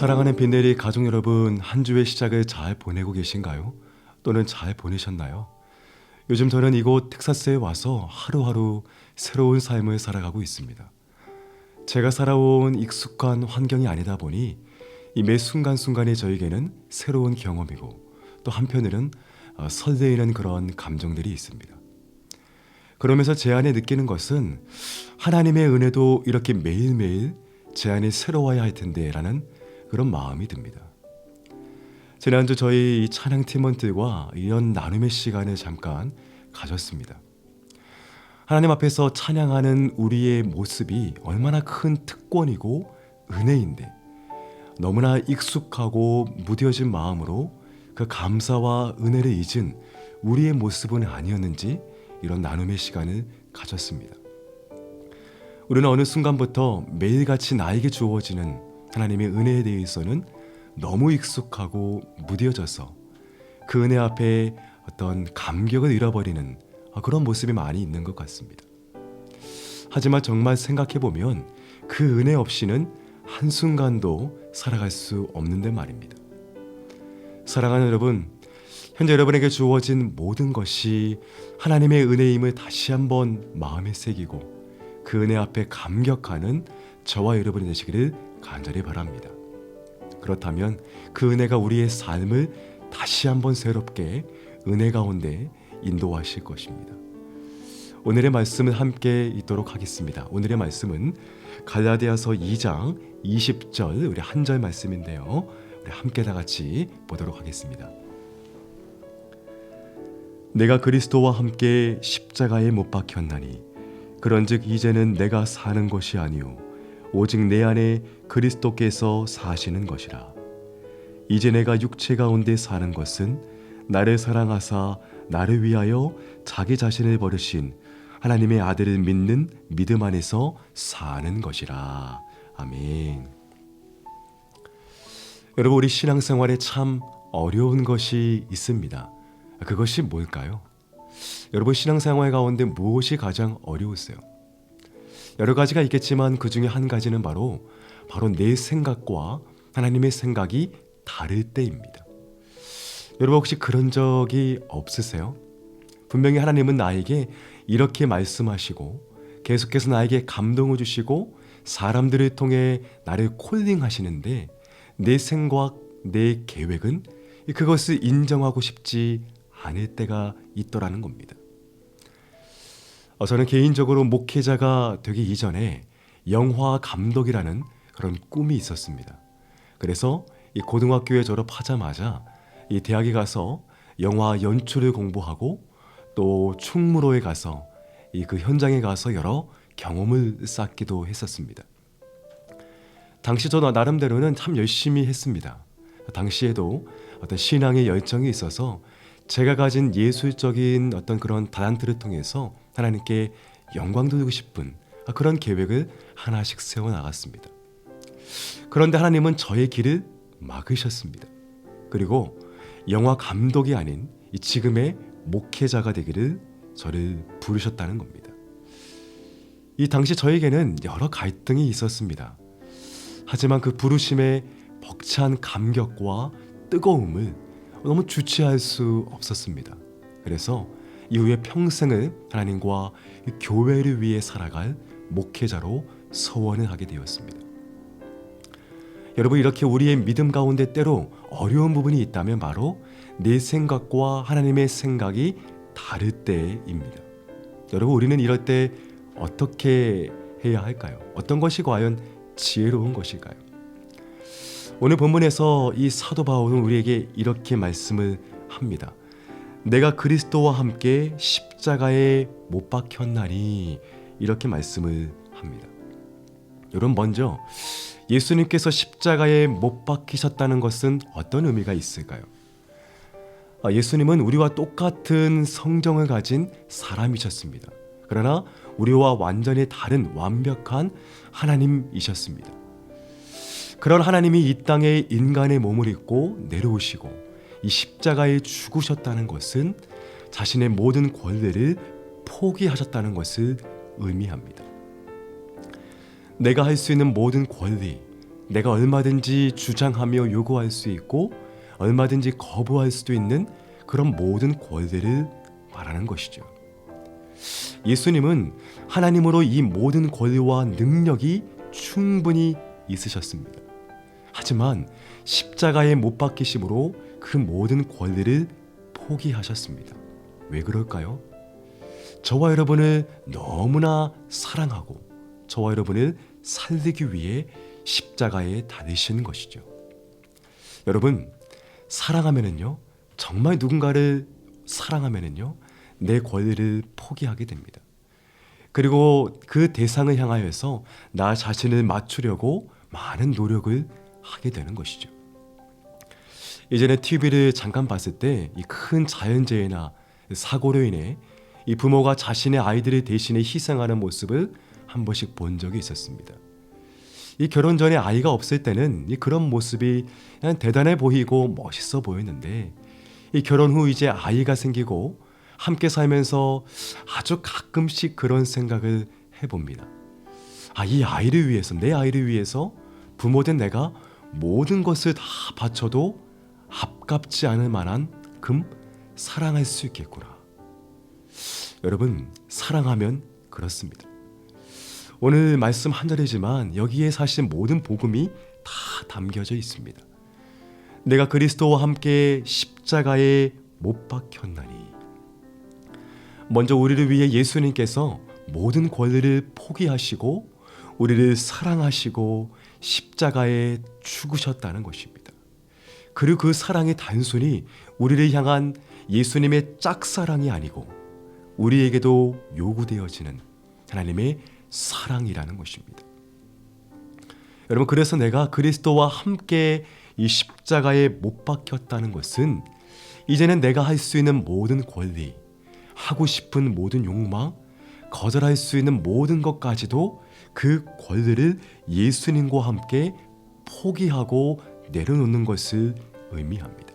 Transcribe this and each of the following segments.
사랑하는 빈내리 가족 여러분, 한 주의 시작을 잘 보내고 계신가요? 또는 잘 보내셨나요? 요즘 저는 이곳 텍사스에 와서 하루하루 새로운 삶을 살아가고 있습니다. 제가 살아온 익숙한 환경이 아니다 보니 이 매 순간순간이 저에게는 새로운 경험이고 또 한편으로는 설레이는 그런 감정들이 있습니다. 그러면서 제 안에 느끼는 것은 하나님의 은혜도 이렇게 매일매일 제 안에 새로워야 할 텐데 라는 그런 마음이 듭니다. 지난주 저희 찬양 팀원들과 이런 나눔의 시간을 잠깐 가졌습니다. 하나님 앞에서 찬양하는 우리의 모습이 얼마나 큰 특권이고 은혜인데 너무나 익숙하고 무뎌진 마음으로 그 감사와 은혜를 잊은 우리의 모습은 아니었는지 이런 나눔의 시간을 가졌습니다. 우리는 어느 순간부터 매일같이 나에게 주어지는 하나님의 은혜에 대해서는 너무 익숙하고 무뎌져서 그 은혜 앞에 어떤 감격을 잃어버리는 그런 모습이 많이 있는 것 같습니다. 하지만 정말 생각해보면 그 은혜 없이는 한순간도 살아갈 수 없는데 말입니다. 사랑하는 여러분, 현재 여러분에게 주어진 모든 것이 하나님의 은혜임을 다시 한번 마음에 새기고 그 은혜 앞에 감격하는 저와 여러분이 되시기를 간절히 바랍니다. 그렇다면 그 은혜가 우리의 삶을 다시 한번 새롭게 은혜 가운데 인도하실 것입니다. 오늘의 말씀을 함께 읽도록 하겠습니다. 오늘의 말씀은 갈라디아서 2장 20절 우리 한 절 말씀인데요. 우리 함께 다 같이 보도록 하겠습니다. 내가 그리스도와 함께 십자가에 못 박혔나니 그런즉 이제는 내가 사는 것이 아니요 오직 내 안에 그리스도께서 사시는 것이라. 이제 내가 육체 가운데 사는 것은 나를 사랑하사 나를 위하여 자기 자신을 버리신 하나님의 아들을 믿는 믿음 안에서 사는 것이라. 아멘. 여러분, 우리 신앙생활에 참 어려운 것이 있습니다. 그것이 뭘까요? 여러분, 신앙생활 가운데 무엇이 가장 어려우세요? 여러 가지가 있겠지만 그 중에 한 가지는 바로 내 생각과 하나님의 생각이 다를 때입니다. 여러분, 혹시 그런 적이 없으세요? 분명히 하나님은 나에게 이렇게 말씀하시고 계속해서 나에게 감동을 주시고 사람들을 통해 나를 콜링하시는데 내 생각, 내 계획은 그것을 인정하고 싶지 않을 때가 있더라는 겁니다. 저는 개인적으로 목회자가 되기 이전에 영화 감독이라는 그런 꿈이 있었습니다. 그래서 이 고등학교에 졸업하자마자 이 대학에 가서 영화 연출을 공부하고 또 충무로에 가서 그 현장에 가서 여러 경험을 쌓기도 했었습니다. 당시 저 나름대로는 참 열심히 했습니다. 당시에도 어떤 신앙의 열정이 있어서 제가 가진 예술적인 어떤 그런 달란트를 통해서 하나님께 영광 돌리고 싶은 그런 계획을 하나씩 세워나갔습니다. 그런데 하나님은 저의 길을 막으셨습니다. 그리고 영화 감독이 아닌 지금의 목회자가 되기를 저를 부르셨다는 겁니다. 이 당시 저에게는 여러 갈등이 있었습니다. 하지만 그 부르심의 벅찬 감격과 뜨거움을 너무 주체할 수 없었습니다. 그래서 이후에 평생을 하나님과 교회를 위해 살아갈 목회자로 서원을 하게 되었습니다. 여러분, 이렇게 우리의 믿음 가운데 때로 어려운 부분이 있다면 바로 내 생각과 하나님의 생각이 다를 때입니다. 여러분, 우리는 이럴 때 어떻게 해야 할까요? 어떤 것이 과연 지혜로운 것일까요? 오늘 본문에서 이 사도 바울은 우리에게 이렇게 말씀을 합니다. 내가 그리스도와 함께 십자가에 못 박혔나니 이렇게 말씀을 합니다. 여러분, 먼저 예수님께서 십자가에 못 박히셨다는 것은 어떤 의미가 있을까요? 예수님은 우리와 똑같은 성정을 가진 사람이셨습니다. 그러나 우리와 완전히 다른 완벽한 하나님이셨습니다. 그런 하나님이 이 땅에 인간의 몸을 입고 내려오시고 이 십자가에 죽으셨다는 것은 자신의 모든 권리를 포기하셨다는 것을 의미합니다. 내가 할 수 있는 모든 권리, 내가 얼마든지 주장하며 요구할 수 있고 얼마든지 거부할 수도 있는 그런 모든 권리를 말하는 것이죠. 예수님은 하나님으로 이 모든 권리와 능력이 충분히 있으셨습니다. 하지만 십자가에 못 박히심으로 그 모든 권리를 포기하셨습니다. 왜 그럴까요? 저와 여러분을 너무나 사랑하고 저와 여러분을 살리기 위해 십자가에 달리신 것이죠. 여러분, 사랑하면은요, 정말 누군가를 사랑하면은요, 내 권리를 포기하게 됩니다. 그리고 그 대상을 향하여서 나 자신을 맞추려고 많은 노력을 하게 되는 것이죠. 예전에 TV를 잠깐 봤을 때 이 큰 자연재해나 사고로 인해 이 부모가 자신의 아이들을 대신해 희생하는 모습을 한 번씩 본 적이 있었습니다. 이 결혼 전에 아이가 없을 때는 그런 모습이 그냥 대단해 보이고 멋있어 보였는데 이 결혼 후 이제 아이가 생기고 함께 살면서 아주 가끔씩 그런 생각을 해봅니다. 이 아이를 위해서, 내 아이를 위해서 부모된 내가 모든 것을 다 바쳐도 아깝지 않을 만한큼 사랑할 수 있겠구나. 여러분, 사랑하면 그렇습니다. 오늘 말씀 한 절이지만 여기에 사실 모든 복음이 다 담겨져 있습니다. 내가 그리스도와 함께 십자가에 못 박혔나니. 먼저 우리를 위해 예수님께서 모든 권리를 포기하시고 우리를 사랑하시고 십자가에 죽으셨다는 것입니다. 그리고 그 사랑이 단순히 우리를 향한 예수님의 짝사랑이 아니고 우리에게도 요구되어지는 하나님의 사랑이라는 것입니다. 여러분, 그래서 내가 그리스도와 함께 이 십자가에 못 박혔다는 것은 이제는 내가 할 수 있는 모든 권리, 하고 싶은 모든 욕망, 거절할 수 있는 모든 것까지도 그 권리를 예수님과 함께 포기하고 내려놓는 것을 의미합니다.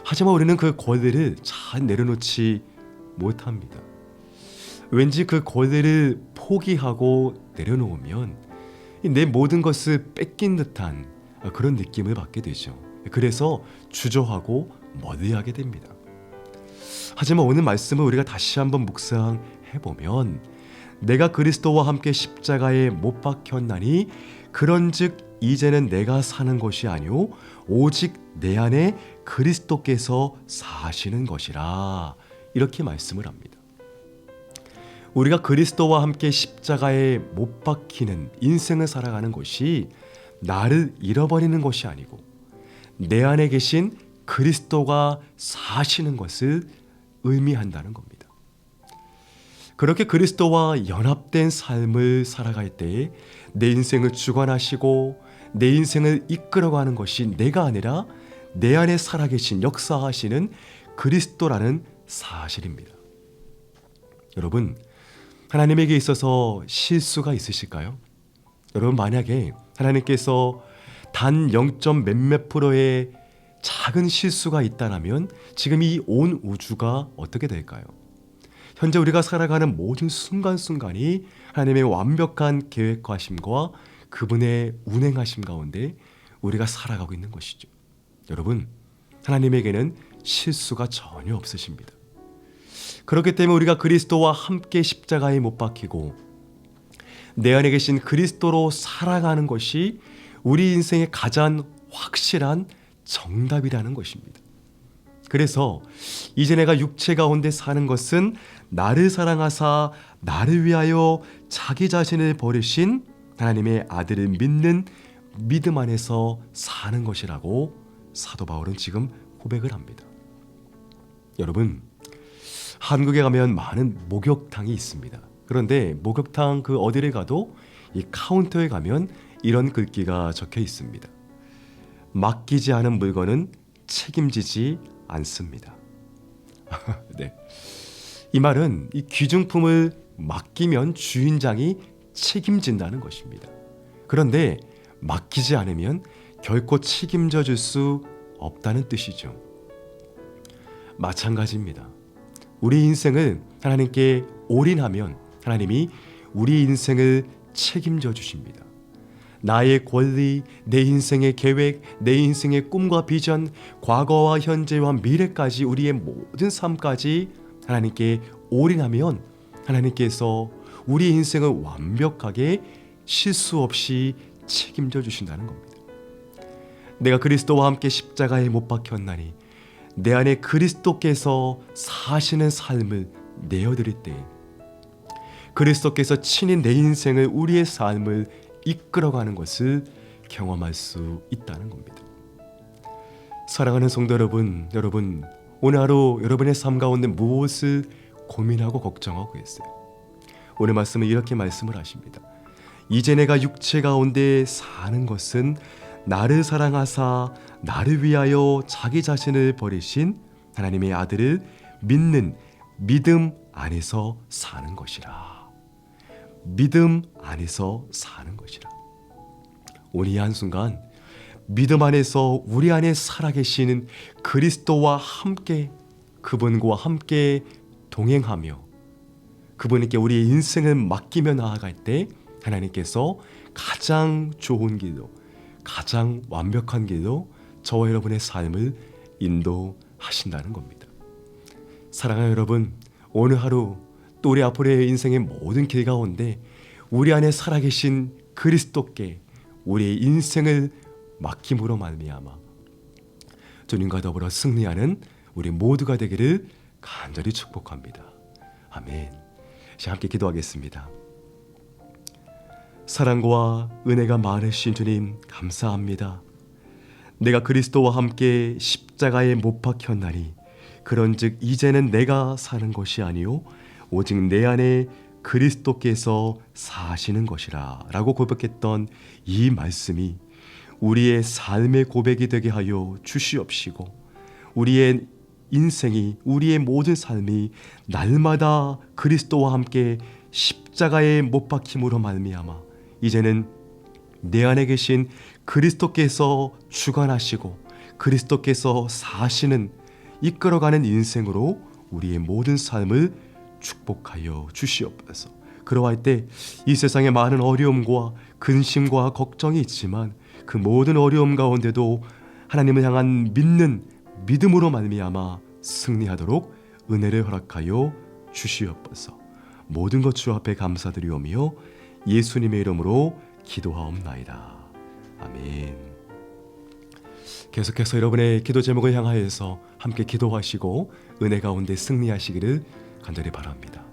하지만 우리는 그 권리를 잘 내려놓지 못합니다. 왠지 그 권리를 포기하고 내려놓으면 내 모든 것을 뺏긴 듯한 그런 느낌을 받게 되죠. 그래서 주저하고 멀리하게 됩니다. 하지만 오늘 말씀을 우리가 다시 한번 묵상해보면 내가 그리스도와 함께 십자가에 못 박혔나니 그런즉 이제는 내가 사는 것이 아니오 오직 내 안에 그리스도께서 사시는 것이라, 이렇게 말씀을 합니다. 우리가 그리스도와 함께 십자가에 못 박히는 인생을 살아가는 것이 나를 잃어버리는 것이 아니고 내 안에 계신 그리스도가 사시는 것을 의미한다는 겁니다. 그렇게 그리스도와 연합된 삶을 살아갈 때에 내 인생을 주관하시고 내 인생을 이끌어가는 것이 내가 아니라 내 안에 살아계신 역사하시는 그리스도라는 사실입니다. 여러분, 하나님에게 있어서 실수가 있으실까요? 여러분, 만약에 하나님께서 단 0. 몇몇 프로의 작은 실수가 있다면 지금 이 온 우주가 어떻게 될까요? 현재 우리가 살아가는 모든 순간순간이 하나님의 완벽한 계획하심과 그분의 운행하심 가운데 우리가 살아가고 있는 것이죠. 여러분, 하나님에게는 실수가 전혀 없으십니다. 그렇기 때문에 우리가 그리스도와 함께 십자가에 못 박히고 내 안에 계신 그리스도로 살아가는 것이 우리 인생의 가장 확실한 정답이라는 것입니다. 그래서 이제 내가 육체 가운데 사는 것은 나를 사랑하사 나를 위하여 자기 자신을 버리신 하나님의 아들을 믿는 믿음 안에서 사는 것이라고 사도 바울은 지금 고백을 합니다. 여러분, 한국에 가면 많은 목욕탕이 있습니다. 그런데 목욕탕 그 어디를 가도 이 카운터에 가면 이런 글귀가 적혀 있습니다. 맡기지 않은 물건은 책임지지 않습니다. 네. 이 말은 이 귀중품을 맡기면 주인장이 책임진다는 것입니다. 그런데 맡기지 않으면 결코 책임져 줄 수 없다는 뜻이죠. 마찬가지입니다. 우리 인생을 하나님께 올인하면 하나님이 우리 인생을 책임져 주십니다. 나의 권리, 내 인생의 계획, 내 인생의 꿈과 비전, 과거와 현재와 미래까지 우리의 모든 삶까지 하나님께 올인하면 하나님께서 우리 인생을 완벽하게 실수 없이 책임져 주신다는 겁니다. 내가 그리스도와 함께 십자가에 못 박혔나니 내 안에 그리스도께서 사시는 삶을 내어드릴 때 그리스도께서 친히 내 인생을 우리의 삶을 이끌어가는 것을 경험할 수 있다는 겁니다. 사랑하는 성도 여러분, 오늘 하루 여러분의 삶 가운데 무엇을 고민하고 걱정하고 계세요? 오늘 말씀은 이렇게 말씀을 하십니다. 이제 내가 육체 가운데 사는 것은 나를 사랑하사 나를 위하여 자기 자신을 버리신 하나님의 아들을 믿는 믿음 안에서 사는 것이라. 믿음 안에서 사는 것이라. 오늘 이 한순간 믿음 안에서 우리 안에 살아계시는 그리스도와 함께 그분과 함께 동행하며 그분께 우리의 인생을 맡기며 나아갈 때 하나님께서 가장 좋은 길로 가장 완벽한 길로 저와 여러분의 삶을 인도하신다는 겁니다. 사랑하는 여러분, 오늘 하루 또 우리 앞으로의 인생의 모든 길 가운데 우리 안에 살아계신 그리스도께 우리의 인생을 맡김으로 말미암아 주님과 더불어 승리하는 우리 모두가 되기를 간절히 축복합니다. 아멘. 자, 함께 기도하겠습니다. 사랑과 은혜가 많으신 주님 감사합니다. 내가 그리스도와 함께 십자가에 못 박혔나니 그런즉 이제는 내가 사는 것이 아니요 오직 내 안에 그리스도께서 사시는 것이라 라고 고백했던 이 말씀이 우리의 삶의 고백이 되게 하여 주시옵시고 우리의 인생이 우리의 모든 삶이 날마다 그리스도와 함께 십자가에 못 박힘으로 말미암아 이제는 내 안에 계신 그리스도께서 주관하시고 그리스도께서 사시는 이끌어가는 인생으로 우리의 모든 삶을 축복하여 주시옵소서. 그러할 때 이 세상에 많은 어려움과 근심과 걱정이 있지만 그 모든 어려움 가운데도 하나님을 향한 믿는 믿음으로 말미암아 승리하도록 은혜를 허락하여 주시옵소서. 모든 것 주 앞에 감사드리오며 예수님의 이름으로 기도하옵나이다. 아멘. 계속해서 여러분의 기도 제목을 향하여서 함께 기도하시고 은혜 가운데 승리하시기를 간절히 바랍니다.